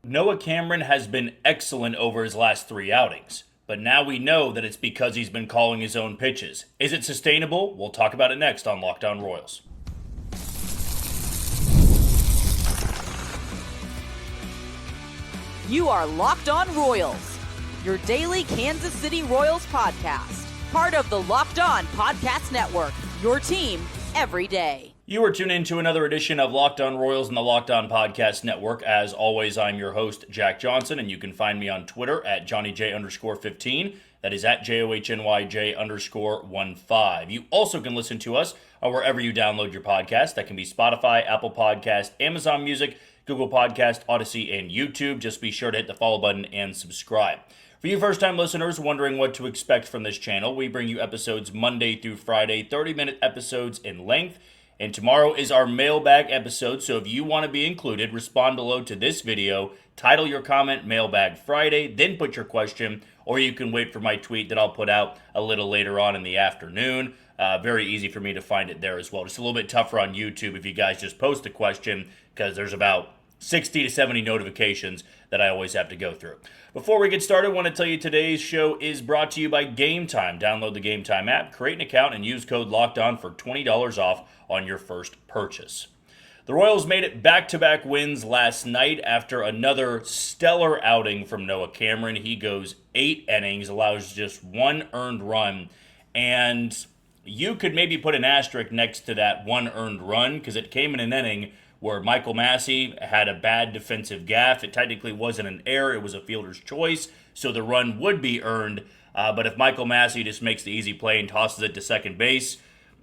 Noah Cameron has been excellent over his last 3 outings, but now we know that it's because he's been calling his own pitches. Is it sustainable? We'll talk about it next on Locked On Royals. You are Locked On Royals, your daily Kansas City Royals podcast. Part of the Locked On Podcast Network, your team every day. You are tuned in to another edition of Locked On Royals and the Locked On Podcast Network. As always, I'm your host, Jack Johnson, and you can find me on Twitter at JohnnyJ_15. That is at JOHNYJ_15. You also can listen to us wherever you download your podcast. That can be Spotify, Apple Podcast, Amazon Music, Google Podcast, Odyssey, and YouTube. Just be sure to hit the follow button and subscribe. For you first-time listeners wondering what to expect from this channel, we bring you episodes Monday through Friday, 30-minute episodes in length. And tomorrow is our mailbag episode, so if you want to be included, respond below to this video, title your comment Mailbag Friday, then put your question, or you can wait for my tweet that I'll put out a little later on in the afternoon. Very easy for me to find it there as well. Just a little bit tougher on YouTube if you guys just post a question, because there's about 60 to 70 notifications that I always have to go through. Before we get started, I want to tell you today's show is brought to you by Gametime. Download the Gametime app, create an account, and use code LOCKEDON for $20 off on your first purchase. The Royals made it back-to-back wins last night after another stellar outing from Noah Cameron. He goes 8 innings, allows just 1 earned run, and you could maybe put an asterisk next to that 1 earned run because it came in an inning where Michael Massey had a bad defensive gaffe. It technically wasn't an error, it was a fielder's choice, so the run would be earned. But if Michael Massey just makes the easy play and tosses it to second base,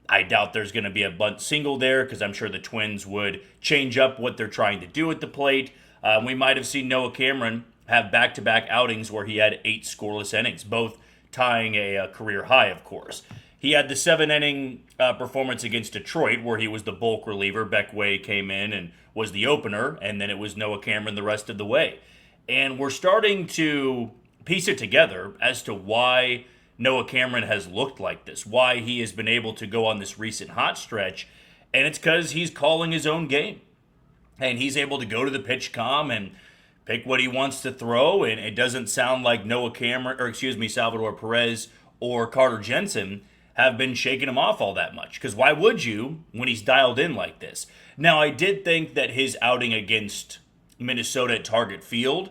I doubt there's going to be a bunt single there because I'm sure the Twins would change up what they're trying to do at the plate. We might have seen Noah Cameron have back-to-back outings where he had 8 scoreless innings, both tying a career high, of course. He had the 7-inning performance against Detroit where he was the bulk reliever. Beck Way came in and was the opener, and then it was Noah Cameron the rest of the way. And we're starting to piece it together as to why Noah Cameron has looked like this, why he has been able to go on this recent hot stretch, and it's because he's calling his own game. And he's able to go to the pitch com and pick what he wants to throw, and it doesn't sound like Salvador Perez or Carter Jensen have been shaking him off all that much. Because why would you when he's dialed in like this? Now, I did think that his outing against Minnesota at Target Field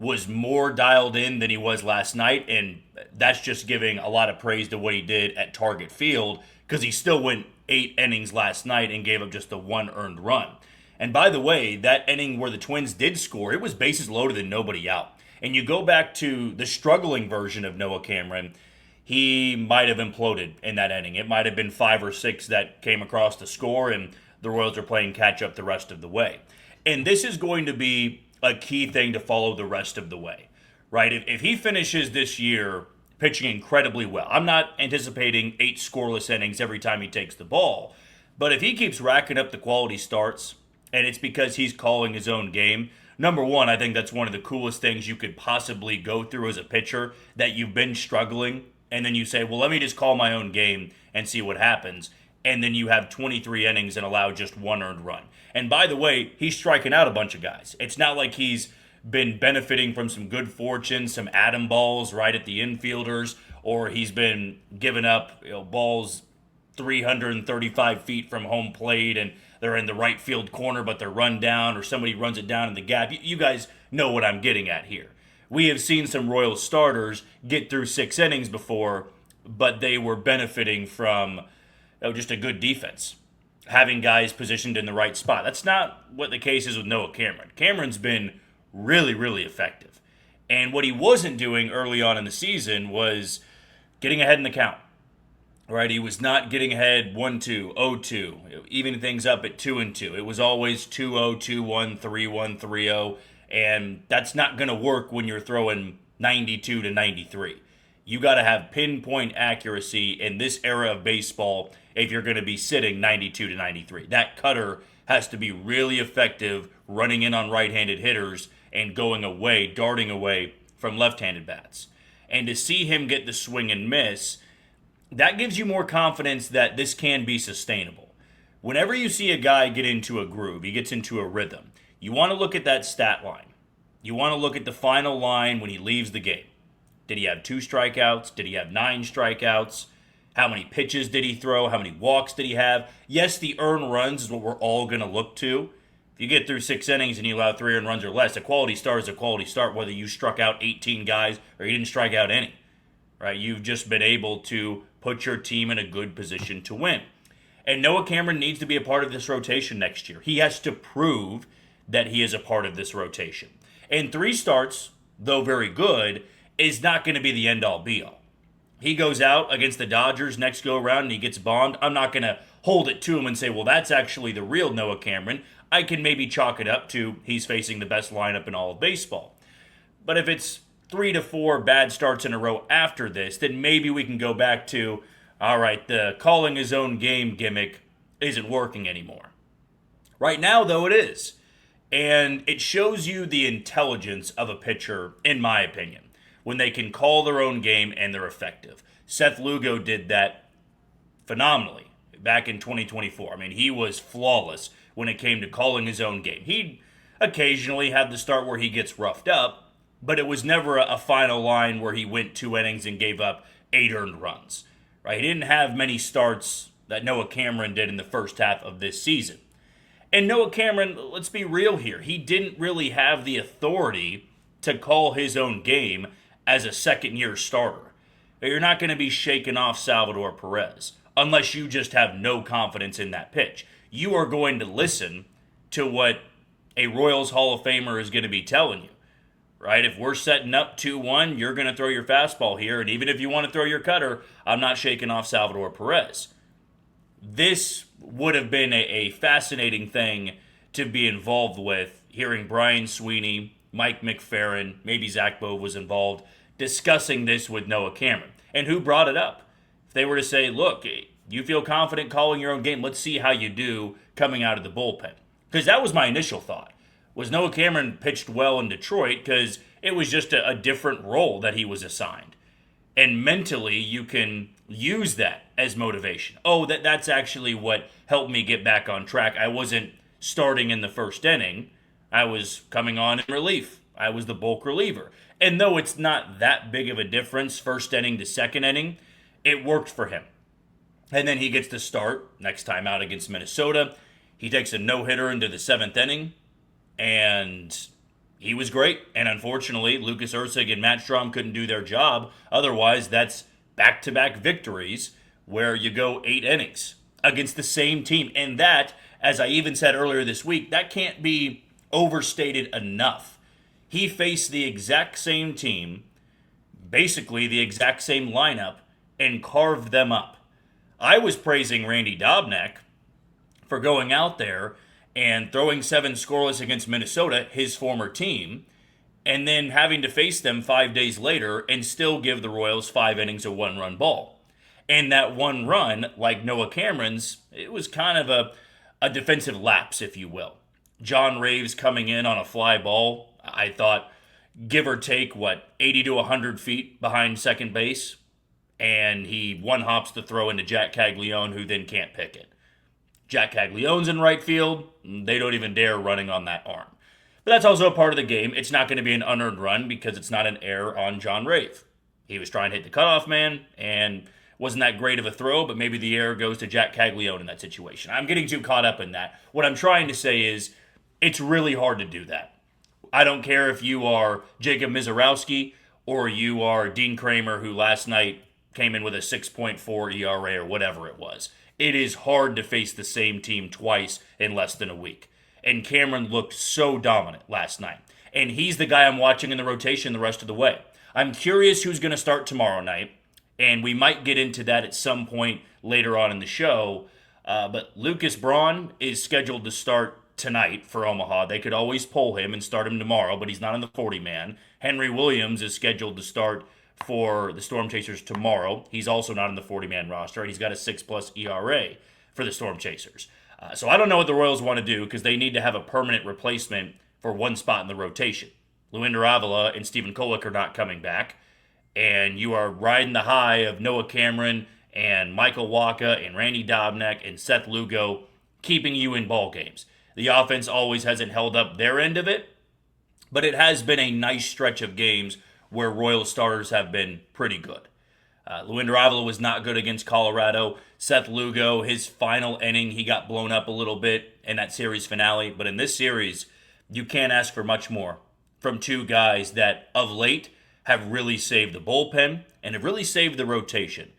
was more dialed in than he was last night, and that's just giving a lot of praise to what he did at Target Field because he still went 8 innings last night and gave up just a 1 earned run. And by the way, that inning where the Twins did score, it was bases loaded and nobody out. And you go back to the struggling version of Noah Cameron, he might have imploded in that inning. It might have been 5 or 6 that came across to score, and the Royals are playing catch-up the rest of the way. And this is going to be a key thing to follow the rest of the way, right? If he finishes this year pitching incredibly well, I'm not anticipating 8 scoreless innings every time he takes the ball, but if he keeps racking up the quality starts, and it's because he's calling his own game, number one, I think that's one of the coolest things you could possibly go through as a pitcher, that you've been struggling, and then you say, well, let me just call my own game and see what happens. And then you have 23 innings and allow just 1 earned run. And by the way, he's striking out a bunch of guys. It's not like he's been benefiting from some good fortune, some atom balls right at the infielders, or he's been giving up balls 335 feet from home plate and they're in the right field corner, but they're run down, or somebody runs it down in the gap. You guys know what I'm getting at here. We have seen some Royals starters get through 6 innings before, but they were benefiting from just a good defense, having guys positioned in the right spot. That's not what the case is with Noah Cameron. Cameron's been really, really effective. And what he wasn't doing early on in the season was getting ahead in the count. Right? He was not getting ahead 1-2, 0-2, even things up at 2-2. It was always 2-0, 2-1, 3-1, 3-0. And that's not going to work when you're throwing 92 to 93. You got to have pinpoint accuracy in this era of baseball if you're going to be sitting 92 to 93. That cutter has to be really effective running in on right-handed hitters and going away, darting away from left-handed bats. And to see him get the swing and miss, that gives you more confidence that this can be sustainable. Whenever you see a guy get into a groove, he gets into a rhythm, you want to look at that stat line. You want to look at the final line when he leaves the game. Did he have 2 strikeouts? Did he have 9 strikeouts? How many pitches did he throw? How many walks did he have? Yes, the earned runs is what we're all going to look to. If you get through 6 innings and you allow 3 earned runs or less, a quality start is a quality start, whether you struck out 18 guys or you didn't strike out any. Right? You've just been able to put your team in a good position to win. And Noah Cameron needs to be a part of this rotation next year. He has to prove that he is a part of this rotation. And 3 starts, though very good, is not going to be the end-all, be-all. He goes out against the Dodgers next go-around and he gets bombed. I'm not going to hold it to him and say, well, that's actually the real Noah Cameron. I can maybe chalk it up to he's facing the best lineup in all of baseball. But if it's 3 to 4 bad starts in a row after this, then maybe we can go back to, all right, the calling his own game gimmick isn't working anymore. Right now, though, it is. And it shows you the intelligence of a pitcher, in my opinion, when they can call their own game and they're effective. Seth Lugo did that phenomenally back in 2024. I mean, he was flawless when it came to calling his own game. He occasionally had the start where he gets roughed up, but it was never a final line where he went 2 innings and gave up 8 earned runs. Right? He didn't have many starts that Noah Cameron did in the first half of this season. And Noah Cameron, let's be real here, he didn't really have the authority to call his own game as a second-year starter. You're not going to be shaking off Salvador Perez unless you just have no confidence in that pitch. You are going to listen to what a Royals Hall of Famer is going to be telling you. Right? If we're setting up 2-1, you're going to throw your fastball here. And even if you want to throw your cutter, I'm not shaking off Salvador Perez. This would have been a fascinating thing to be involved with, hearing Brian Sweeney, Mike McFerrin, maybe Zach Bove was involved, discussing this with Noah Cameron. And who brought it up? If they were to say, look, you feel confident calling your own game, let's see how you do coming out of the bullpen. Because that was my initial thought. Was Noah Cameron pitched well in Detroit because it was just a different role that he was assigned. And mentally, you can use that as motivation. Oh, that's actually what helped me get back on track. I wasn't starting in the first inning. I was coming on in relief. I was the bulk reliever. And though it's not that big of a difference, first inning to second inning, it worked for him. And then he gets to start next time out against Minnesota. He takes a no-hitter into the 7th inning. And he was great. And unfortunately, Lucas Erceg and Matt Strahm couldn't do their job. Otherwise, that's back-to-back victories where you go 8 innings against the same team. And that, as I even said earlier this week, that can't be overstated enough. He faced the exact same team, basically the exact same lineup, and carved them up. I was praising Randy Dobnak for going out there and throwing 7 scoreless against Minnesota, his former team, and then having to face them 5 days later and still give the Royals 5 innings of 1-run ball. And that 1 run, like Noah Cameron's, it was kind of a defensive lapse, if you will. John Raves coming in on a fly ball, I thought, give or take, 80 to 100 feet behind second base, and he one-hops the throw into Jack Caglione, who then can't pick it. Jack Caglione's in right field. They don't even dare running on that arm. But that's also a part of the game. It's not going to be an unearned run because it's not an error on John Rave. He was trying to hit the cutoff man and wasn't that great of a throw, but maybe the error goes to Jack Caglione in that situation. I'm getting too caught up in that. What I'm trying to say is it's really hard to do that. I don't care if you are Jacob Mizorowski or you are Dean Kramer, who last night came in with a 6.4 ERA or whatever it was. It is hard to face the same team twice in less than a week. And Cameron looked so dominant last night. And he's the guy I'm watching in the rotation the rest of the way. I'm curious who's going to start tomorrow night. And we might get into that at some point later on in the show. But Lucas Braun is scheduled to start tonight for Omaha. They could always pull him and start him tomorrow, but he's not in the 40-man. Henry Williams is scheduled to start for the Storm Chasers tomorrow. He's also not in the 40-man roster, and he's got a 6+ ERA for the Storm Chasers. So I don't know what the Royals want to do because they need to have a permanent replacement for one spot in the rotation. Luinder Avila and Stephen Kolek are not coming back, and you are riding the high of Noah Cameron and Michael Wacha and Randy Dobnak and Seth Lugo keeping you in ball games. The offense always hasn't held up their end of it, But it has been a nice stretch of games where Royals starters have been pretty good. Luinder Avila was not good against Colorado. Seth Lugo, his final inning, he got blown up a little bit in that series finale. But in this series, you can't ask for much more from two guys that, of late, have really saved the bullpen and have really saved the rotation.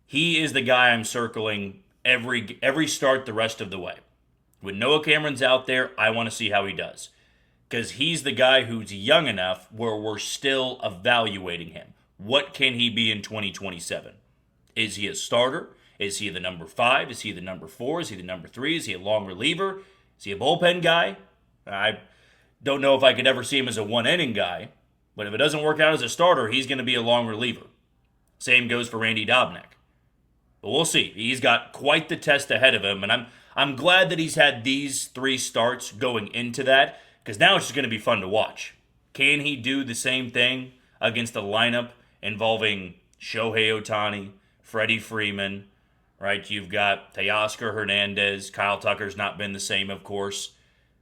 He is the guy I'm circling every start the rest of the way. When Noah Cameron's out there, I want to see how he does. Because he's the guy who's young enough where we're still evaluating him. What can he be in 2027? Is he a starter? Is he the number 5? Is he the number 4? Is he the number 3? Is he a long reliever? Is he a bullpen guy? I don't know if I could ever see him as a one-inning guy. But if it doesn't work out as a starter, he's going to be a long reliever. Same goes for Randy Dobnak. But we'll see. He's got quite the test ahead of him. And I'm glad that he's had these 3 starts going into that. Because now it's just going to be fun to watch. Can he do the same thing against a lineup involving Shohei Ohtani, Freddie Freeman, right? You've got Teoscar Hernandez. Kyle Tucker's not been the same, of course.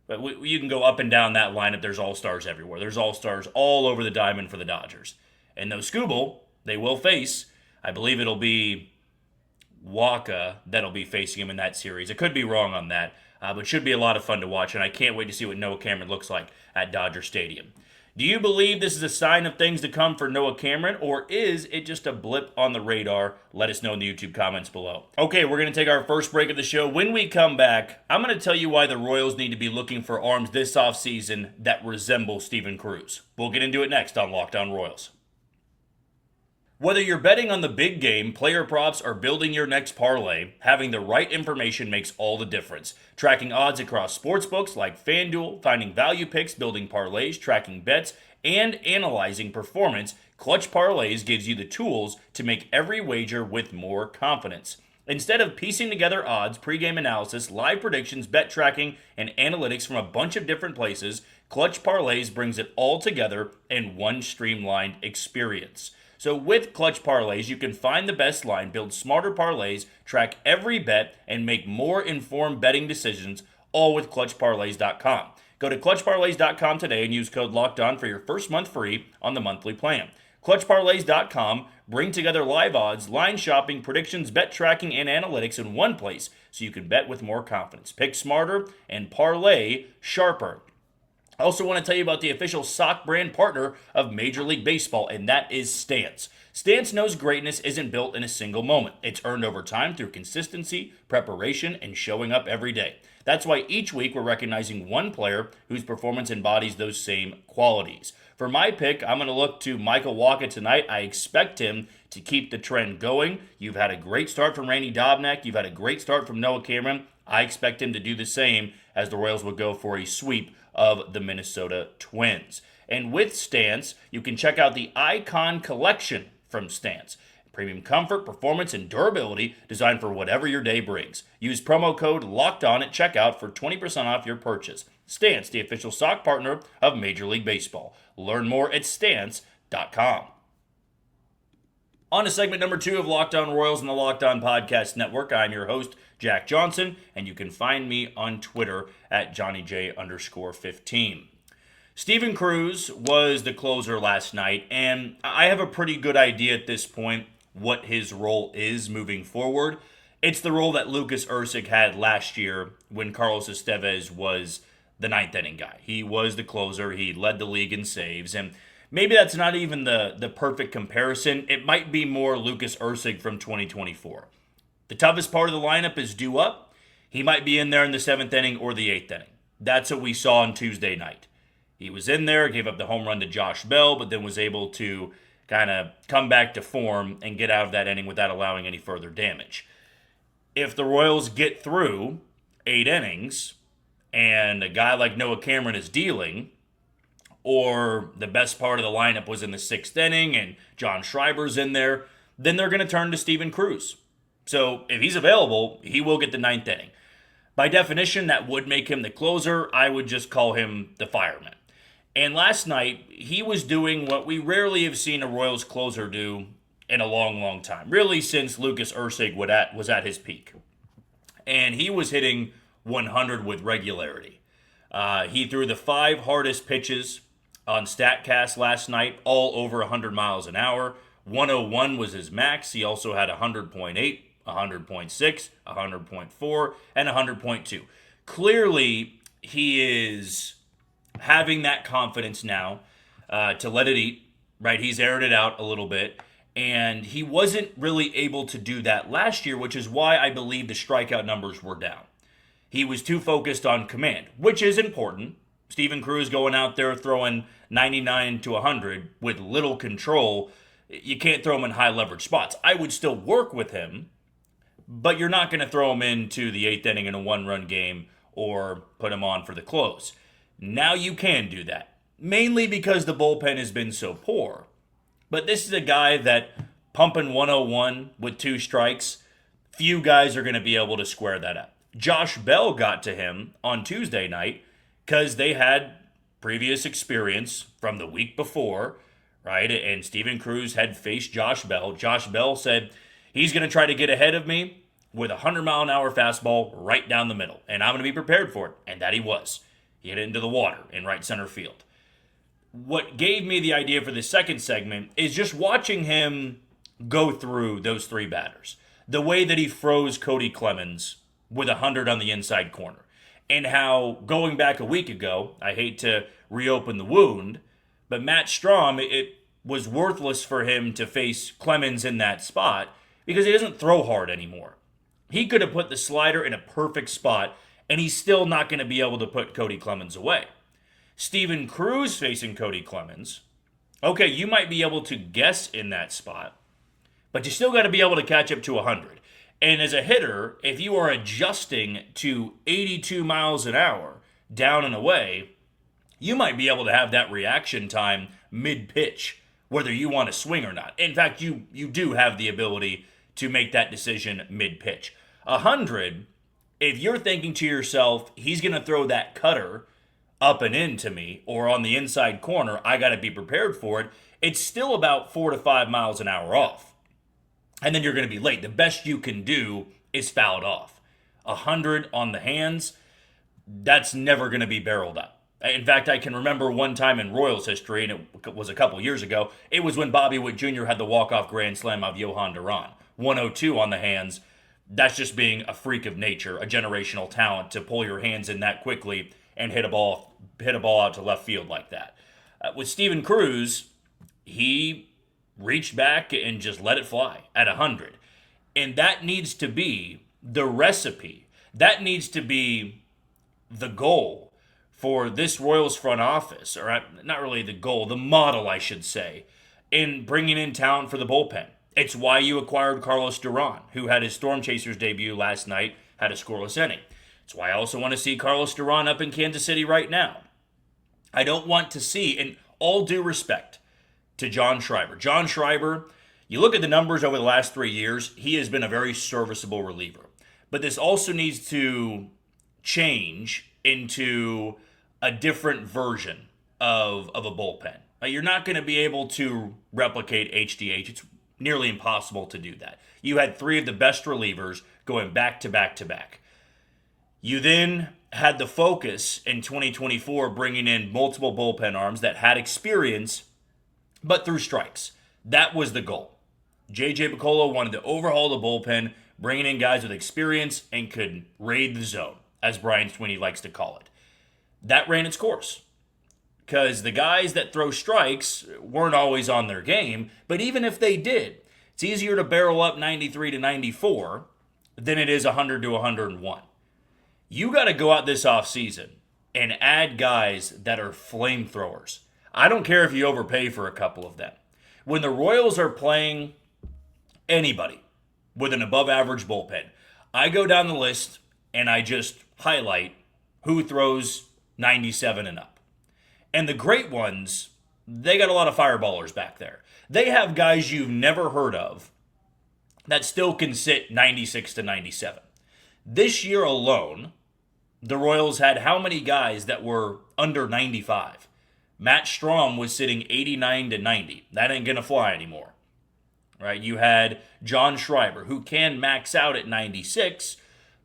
But you can go up and down that lineup. There's all-stars everywhere. There's all-stars all over the diamond for the Dodgers. And those Skubal, they will face, I believe it'll be Waka that'll be facing him in that series. I could be wrong on that. But should be a lot of fun to watch, and I can't wait to see what Noah Cameron looks like at Dodger Stadium. Do you believe this is a sign of things to come for Noah Cameron, or is it just a blip on the radar? Let us know in the YouTube comments below. Okay, we're going to take our first break of the show. When we come back, I'm going to tell you why the Royals need to be looking for arms this offseason that resemble Steven Cruz. We'll get into it next on Locked On Royals. Whether you're betting on the big game, player props, or building your next parlay, having the right information makes all the difference. Tracking odds across sportsbooks like FanDuel, finding value picks, building parlays, tracking bets, and analyzing performance, Clutch Parlays gives you the tools to make every wager with more confidence. Instead of piecing together odds, pregame analysis, live predictions, bet tracking, and analytics from a bunch of different places, Clutch Parlays brings it all together in one streamlined experience. So with Clutch Parlays, you can find the best line, build smarter parlays, track every bet, and make more informed betting decisions, all with ClutchParlays.com. Go to ClutchParlays.com today and use code LOCKEDON for your first month free on the monthly plan. ClutchParlays.com bring together live odds, line shopping, predictions, bet tracking, and analytics in one place so you can bet with more confidence. Pick smarter and parlay sharper. I also want to tell you about the official sock brand partner of Major League Baseball, and that is Stance. Stance knows greatness isn't built in a single moment. It's earned over time through consistency, preparation, and showing up every day. That's why each week we're recognizing one player whose performance embodies those same qualities. For my pick, I'm going to look to Michael Wacha tonight. I expect him to keep the trend going. You've had a great start from Randy Dobnak. You've had a great start from Noah Cameron. I expect him to do the same as the Royals would go for a sweep of the Minnesota Twins. And with Stance, you can check out the Icon Collection from Stance. Premium comfort, performance, and durability designed for whatever your day brings. Use promo code LOCKEDON at checkout for 20% off your purchase. Stance, the official sock partner of Major League Baseball. Learn more at stance.com. On to segment number 2 of Locked On Royals and the Locked On Podcast Network. I'm your host, Jack Johnson, and you can find me on Twitter at JohnnyJ_15. Steven Cruz was the closer last night, and I have a pretty good idea at this point what his role is moving forward. It's the role that Lucas Erceg had last year when Carlos Estevez was the ninth inning guy. He was the closer. He led the league in saves, and maybe that's not even the perfect comparison. It might be more Lucas Erceg from 2024. The toughest part of the lineup is due up. He might be in there in the 7th inning or the 8th inning. That's what we saw on Tuesday night. He was in there, gave up the home run to Josh Bell, but then was able to kind of come back to form and get out of that inning without allowing any further damage. If the Royals get through 8 innings and a guy like Noah Cameron is dealing, or the best part of the lineup was in the 6th inning and John Schreiber's in there, then they're going to turn to Steven Cruz. So if he's available, he will get the 9th inning. By definition, that would make him the closer. I would just call him the fireman. And last night, he was doing what we rarely have seen a Royals closer do in a long, long time. Really since Lucas Erceg was at his peak. And he was hitting 100 with regularity. He threw the 5 hardest pitches on StatCast last night, all over 100 miles an hour. 101 was his max. He also had 100.8, 100.6, 100.4, and 100.2. Clearly, he is having that confidence now to let it eat, right? He's aired it out a little bit, and he wasn't really able to do that last year, which is why I believe the strikeout numbers were down. He was too focused on command, which is important. Steven Cruz going out there throwing 99 to 100 with little control. You can't throw him in high leverage spots. I would still work with him, but you're not going to throw him into the 8th inning in a 1-run game or put him on for the close. Now you can do that, mainly because the bullpen has been so poor. But this is a guy that pumping 101 with 2 strikes, few guys are going to be able to square that up. Josh Bell got to him on Tuesday night because they had previous experience from the week before, right? And Steven Cruz had faced Josh Bell. Josh Bell said, he's going to try to get ahead of me with a 100-mile-an-hour fastball right down the middle, and I'm going to be prepared for it. And that he was. He hit it into the water in right center field. What gave me the idea for this second segment is just watching him go through those 3 batters. The way that he froze Cody Clemens with 100 on the inside corner. And how, going back a week ago, I hate to reopen the wound, but Matt Strahm, it was worthless for him to face Clemens in that spot because he doesn't throw hard anymore. He could have put the slider in a perfect spot, and he's still not going to be able to put Cody Clemens away. Steven Cruz facing Cody Clemens, okay, you might be able to guess in that spot, but you still got to be able to catch up to 100. And as a hitter, if you are adjusting to 82 miles an hour down and away, you might be able to have that reaction time mid-pitch, whether you want to swing or not. In fact, you do have the ability to make that decision mid-pitch. 100, if you're thinking to yourself, he's going to throw that cutter up and in to me, or on the inside corner, I got to be prepared for it, it's still about 4 to 5 miles an hour off. And then you're going to be late. The best you can do is foul it off. 100 on the hands, that's never going to be barreled up. In fact, I can remember one time in Royals history, and it was a couple years ago, it was when Bobby Witt Jr. had the walk-off grand slam of Johan Duran. 102 on the hands, that's just being a freak of nature, a generational talent to pull your hands in that quickly and hit a ball out to left field like that. With Steven Cruz, he reached back and just let it fly at 100. And that needs to be the recipe. That needs to be the goal for this Royals front office, or not really the goal, the model, I should say, in bringing in talent for the bullpen. It's why you acquired Carlos Duran, who had his Storm Chasers debut last night, had a scoreless inning. It's why I also want to see Carlos Duran up in Kansas City right now. I don't want to see, in all due respect to John Schreiber. John Schreiber, you look at the numbers over the last 3 years, he has been a very serviceable reliever. But this also needs to change into a different version of a bullpen. You're not going to be able to replicate HDH. It's nearly impossible to do that. You had 3 of the best relievers going back to back to back. You then had the focus in 2024 bringing in multiple bullpen arms that had experience but through strikes. That was the goal. J.J. Picollo wanted to overhaul the bullpen, bringing in guys with experience and could raid the zone, as Brian Sweeney likes to call it. That ran its course. Because the guys that throw strikes weren't always on their game, but even if they did, it's easier to barrel up 93 to 94 than it is 100 to 101. You got to go out this offseason and add guys that are flamethrowers. I don't care if you overpay for a couple of them. When the Royals are playing anybody with an above-average bullpen, I go down the list and I just highlight who throws 97 and up. And the great ones, they got a lot of fireballers back there. They have guys you've never heard of that still can sit 96 to 97. This year alone, the Royals had how many guys that were under 95? Matt Strahm was sitting 89 to 90. That ain't going to fly anymore. Right? You had John Schreiber, who can max out at 96,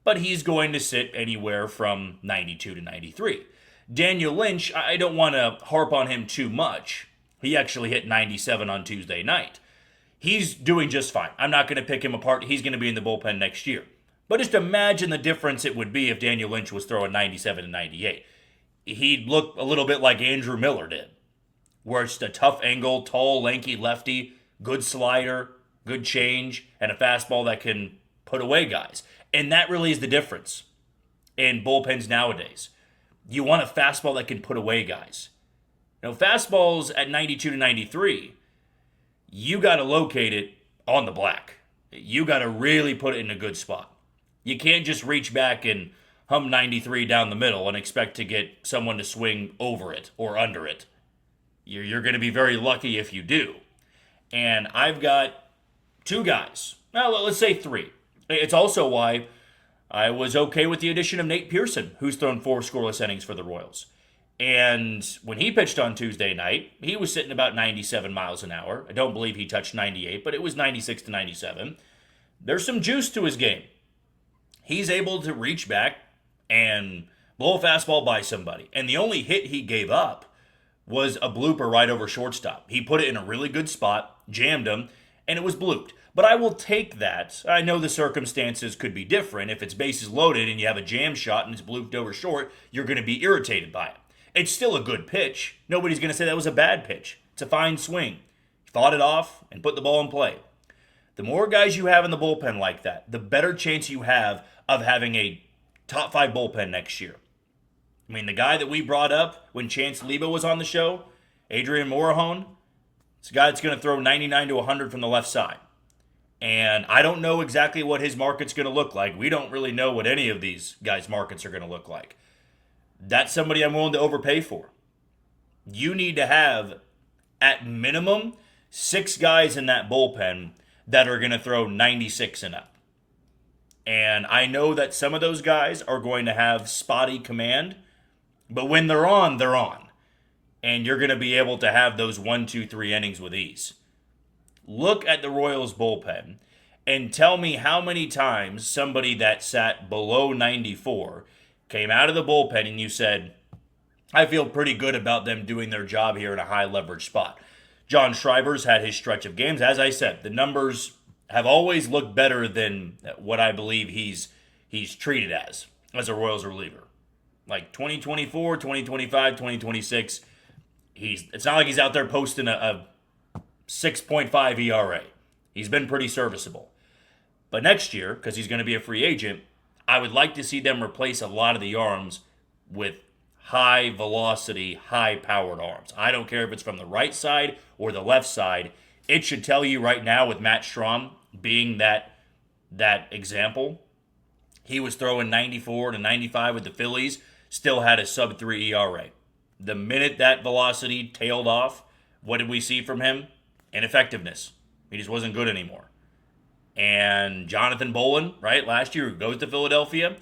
but he's going to sit anywhere from 92 to 93. Daniel Lynch, I don't want to harp on him too much. He actually hit 97 on Tuesday night. He's doing just fine. I'm not going to pick him apart. He's going to be in the bullpen next year. But just imagine the difference it would be if Daniel Lynch was throwing 97 and 98. He'd look a little bit like Andrew Miller did, where it's a tough angle, tall, lanky lefty, good slider, good change, and a fastball that can put away guys. And that really is the difference in bullpens nowadays. You want a fastball that can put away guys. Fastballs at 92 to 93, you got to locate it on the black. You got to really put it in a good spot. You can't just reach back and hum 93 down the middle and expect to get someone to swing over it or under it. You're going to be very lucky if you do. And I've got two guys. Well, let's say three. It's also why I was okay with the addition of Nate Pearson, who's thrown 4 scoreless innings for the Royals. And when he pitched on Tuesday night, he was sitting about 97 miles an hour. I don't believe he touched 98, but it was 96 to 97. There's some juice to his game. He's able to reach back and blow a fastball by somebody. And the only hit he gave up was a blooper right over shortstop. He put it in a really good spot, jammed him, and it was blooped. But I will take that. I know the circumstances could be different. If it's bases loaded and you have a jam shot and it's blooped over short, you're going to be irritated by it. It's still a good pitch. Nobody's going to say that was a bad pitch. It's a fine swing. He fought it off and put the ball in play. The more guys you have in the bullpen like that, the better chance you have of having a top 5 bullpen next year. I mean, the guy that we brought up when Chance Lebo was on the show, Adrian Morejon, it's a guy that's going to throw 99 to 100 from the left side. And I don't know exactly what his market's going to look like. We don't really know what any of these guys' markets are going to look like. That's somebody I'm willing to overpay for. You need to have, at minimum, 6 guys in that bullpen that are going to throw 96 and up. And I know that some of those guys are going to have spotty command, but when they're on, they're on. And you're going to be able to have those 1, 2, 3 innings with ease. Look at the Royals bullpen and tell me how many times somebody that sat below 94 came out of the bullpen and you said, I feel pretty good about them doing their job here in a high leverage spot. John Schreiber's had his stretch of games. As I said, the numbers have always looked better than what I believe he's treated as a Royals reliever. Like 2024, 2025, 2026, it's not like he's out there posting a 6.5 ERA. He's been pretty serviceable. But next year, because he's going to be a free agent, I would like to see them replace a lot of the arms with high velocity, high powered arms. I don't care if it's from the right side or the left side. It should tell you right now with Matt Strahm being that example. He was throwing 94 to 95 with the Phillies, still had a sub-3 ERA. The minute that velocity tailed off, what did we see from him? Ineffectiveness. He just wasn't good anymore. And Jonathan Bolin, right, last year, goes to Philadelphia.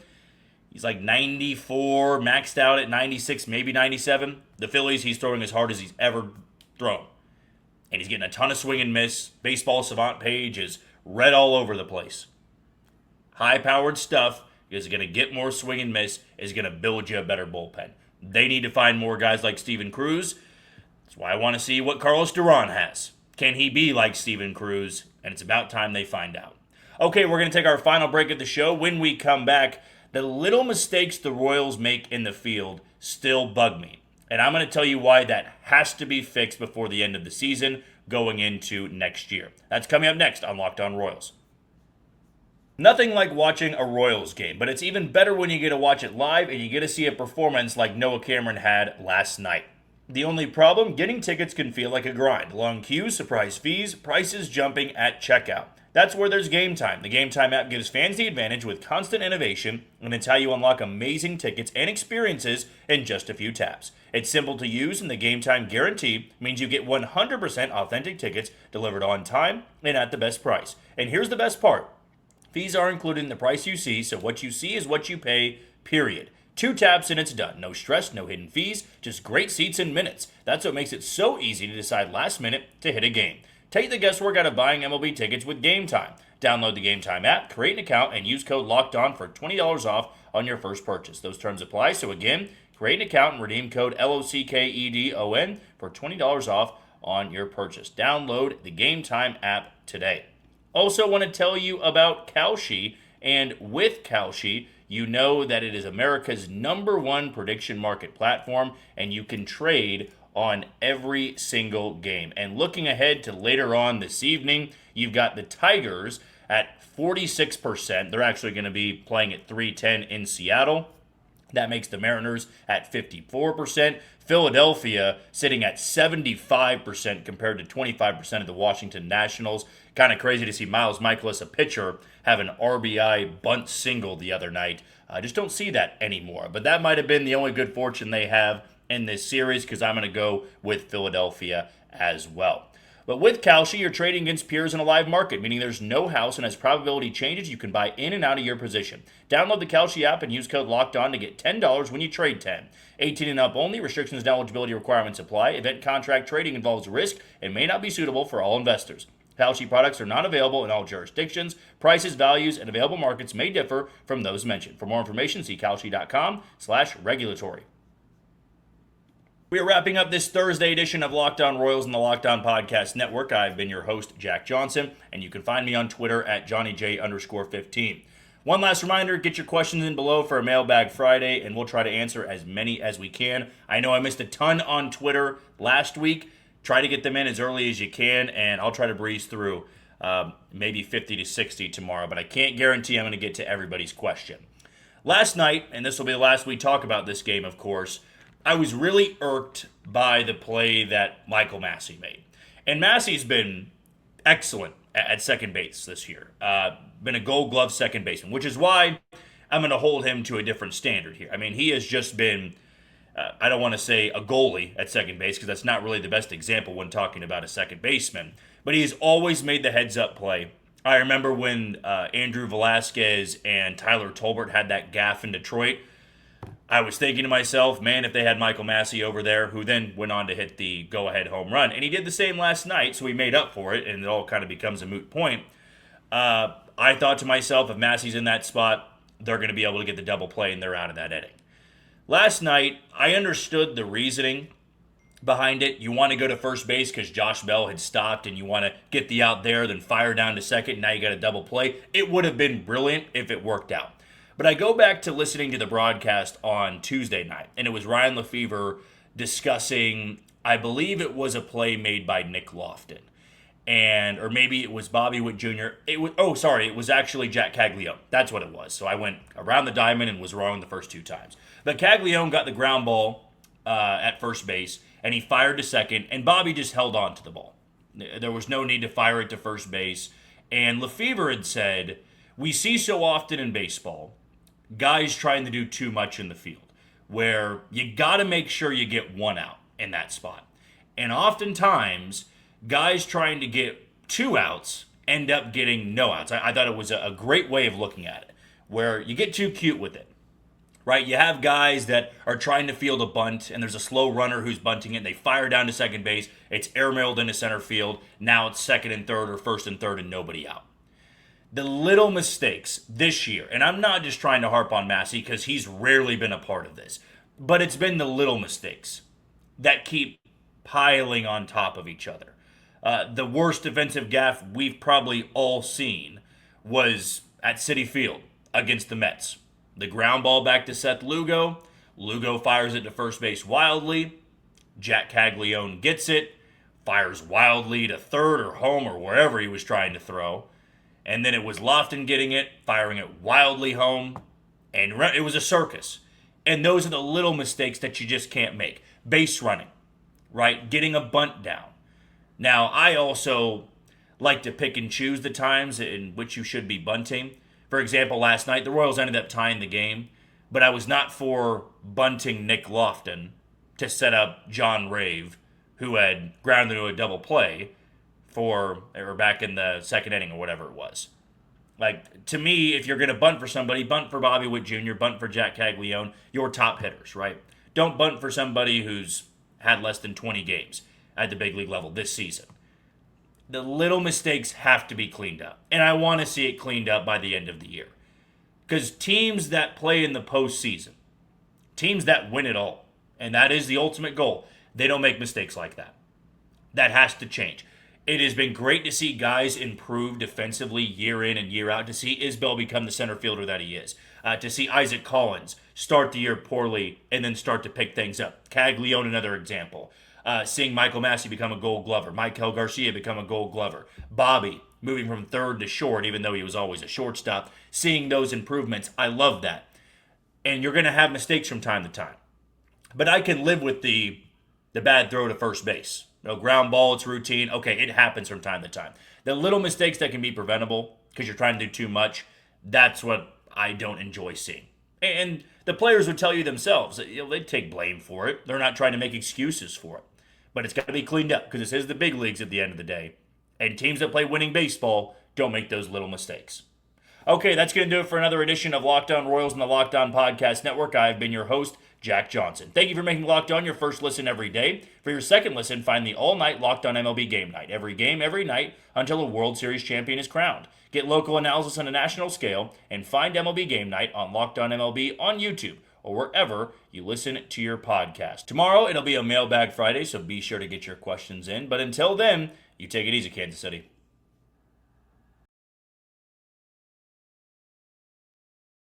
He's like 94, maxed out at 96, maybe 97. The Phillies, he's throwing as hard as he's ever thrown. And he's getting a ton of swing and miss. Baseball savant page is red all over the place. High-powered stuff is going to get more swing and miss, is going to build you a better bullpen. They need to find more guys like Steven Cruz. That's why I want to see what Carlos Duran has. Can he be like Steven Cruz? And it's about time they find out. Okay, we're going to take our final break of the show. When we come back, the little mistakes the Royals make in the field still bug me. And I'm going to tell you why that has to be fixed before the end of the season going into next year. That's coming up next on Locked On Royals. Nothing like watching a Royals game, but it's even better when you get to watch it live and you get to see a performance like Noah Cameron had last night. The only problem, getting tickets can feel like a grind. Long queues, surprise fees, prices jumping at checkout. That's where there's Gametime. The Gametime app gives fans the advantage with constant innovation, and it's how you unlock amazing tickets and experiences in just a few taps. It's simple to use, and the Gametime guarantee means you get 100% authentic tickets delivered on time and at the best price. And here's the best part. Fees are included in the price you see, so what you see is what you pay, period. 2 taps and it's done. No stress, no hidden fees, just great seats in minutes. That's what makes it so easy to decide last minute to hit a game. Take the guesswork out of buying MLB tickets with Gametime. Download the Gametime app, create an account, and use code LOCKEDON for $20 off on your first purchase. Those terms apply, so again, Create an account and redeem code LOCKEDON for $20 off on your purchase. Download the Gametime app today. Also want to tell you about KALSHI, and with KALSHI, you know that it is America's #1 prediction market platform, and you can trade on every single game. And looking ahead to later on this evening, you've got the Tigers at 46%. They're actually going to be playing at 3:10 in Seattle. That makes the Mariners at 54%. Philadelphia sitting at 75% compared to 25% of the Washington Nationals. Kind of crazy to see Miles Michaelis, a pitcher, have an RBI bunt single the other night. I just don't see that anymore. But that might have been the only good fortune they have in this series, because I'm going to go with Philadelphia as well. But with KALSHI, you're trading against peers in a live market, meaning there's no house, and as probability changes, you can buy in and out of your position. Download the KALSHI app and use code LOCKEDON to get $10 when you trade 10. 18 and up only. Restrictions and eligibility requirements apply. Event contract trading involves risk and may not be suitable for all investors. KALSHI products are not available in all jurisdictions. Prices, values, and available markets may differ from those mentioned. For more information, see kalshi.com/regulatory. We are wrapping up this Thursday edition of Locked On Royals and the Locked On Podcast Network. I've been your host, Jack Johnson, and you can find me on Twitter at JohnnyJ_15. One last reminder, get your questions in below for a Mailbag Friday, and we'll try to answer as many as we can. I know I missed a ton on Twitter last week. Try to get them in as early as you can, and I'll try to breeze through maybe 50 to 60 tomorrow, but I can't guarantee I'm going to get to everybody's question. Last night, and this will be the last we talk about this game, of course, I was really irked by the play that Michael Massey made. And Massey's been excellent at second base this year. Been a Gold Glove second baseman, which is why I'm going to hold him to a different standard here. I mean, he has just been, I don't want to say a goalie at second base, because that's not really the best example when talking about a second baseman. But he has always made the heads-up play. I remember when Andrew Velasquez and Tyler Tolbert had that gaffe in Detroit. I was thinking to myself, man, if they had Michael Massey over there, who then went on to hit the go-ahead home run. And he did the same last night, so he made up for it, and it all kind of becomes a moot point. I thought to myself, if Massey's in that spot, they're going to be able to get the double play, and they're out of that inning. Last night, I understood the reasoning behind it. You want to go to first base because Josh Bell had stopped, and you want to get the out there, then fire down to second, and now you got a double play. It would have been brilliant if it worked out. But I go back to listening to the broadcast on Tuesday night, and it was Ryan Lefebvre discussing, I believe it was a play made by Nick Lofton, or maybe it was Bobby Witt Jr. It was actually Jack Caglione. That's what it was. So I went around the diamond and was wrong the first two times. But Caglione got the ground ball at first base, and he fired to second, and Bobby just held on to the ball. There was no need to fire it to first base. And Lefebvre had said, we see so often in baseball guys trying to do too much in the field, where you got to make sure you get one out in that spot. And oftentimes, guys trying to get 2 outs end up getting no outs. I thought it was a great way of looking at it, where you get too cute with it, right? You have guys that are trying to field a bunt, and there's a slow runner who's bunting it, and they fire down to second base. It's airmailed into center field. Now it's second and third, or first and third, and nobody out. The little mistakes this year, and I'm not just trying to harp on Massey because he's rarely been a part of this, but it's been the little mistakes that keep piling on top of each other. The worst defensive gaffe we've probably all seen was at Citi Field against the Mets. The ground ball back to Seth Lugo. Lugo fires it to first base wildly. Jack Caglione gets it, fires wildly to third or home or wherever he was trying to throw. And then it was Lofton getting it, firing it wildly home, and it was a circus. And those are the little mistakes that you just can't make. Base running, right? Getting a bunt down. Now, I also like to pick and choose the times in which you should be bunting. For example, last night, the Royals ended up tying the game, but I was not for bunting Nick Lofton to set up John Rave, who had grounded into a double play, or back in the second inning or whatever it was. Like, to me, if you're going to bunt for somebody, bunt for Bobby Witt Jr., bunt for Jack Caglione, your top hitters, right? Don't bunt for somebody who's had less than 20 games at the big league level this season. The little mistakes have to be cleaned up, and I want to see it cleaned up by the end of the year. Because teams that play in the postseason, Teams that win it all, and that is the ultimate goal, they don't make mistakes like that. That has to change. It has been great to see guys improve defensively year in and year out, to see Isbell become the center fielder that he is, to see Isaac Collins start the year poorly and then start to pick things up. Caglione, another example. Seeing Michael Massey become a Gold Glover, Michael Garcia become a Gold Glover, Bobby moving from third to short, even though he was always a shortstop. Seeing those improvements, I love that. And you're going to have mistakes from time to time. But I can live with the bad throw to first base. No ground ball, it's routine. Okay, it happens from time to time. The little mistakes that can be preventable because you're trying to do too much, that's what I don't enjoy seeing. And the players would tell you themselves, they take blame for it. They're not trying to make excuses for it. But it's got to be cleaned up because this is the big leagues at the end of the day. And teams that play winning baseball don't make those little mistakes. Okay, that's going to do it for another edition of Locked On Royals on the Locked On Podcast Network. I've been your host, Jack Johnson. Thank you for making Locked On your first listen every day. For your second listen, find the all-night Locked On MLB Game Night. Every game, every night, until a World Series champion is crowned. Get local analysis on a national scale, and find MLB Game Night on Locked On MLB on YouTube or wherever you listen to your podcast. Tomorrow, it'll be a Mailbag Friday, so be sure to get your questions in. But until then, you take it easy, Kansas City.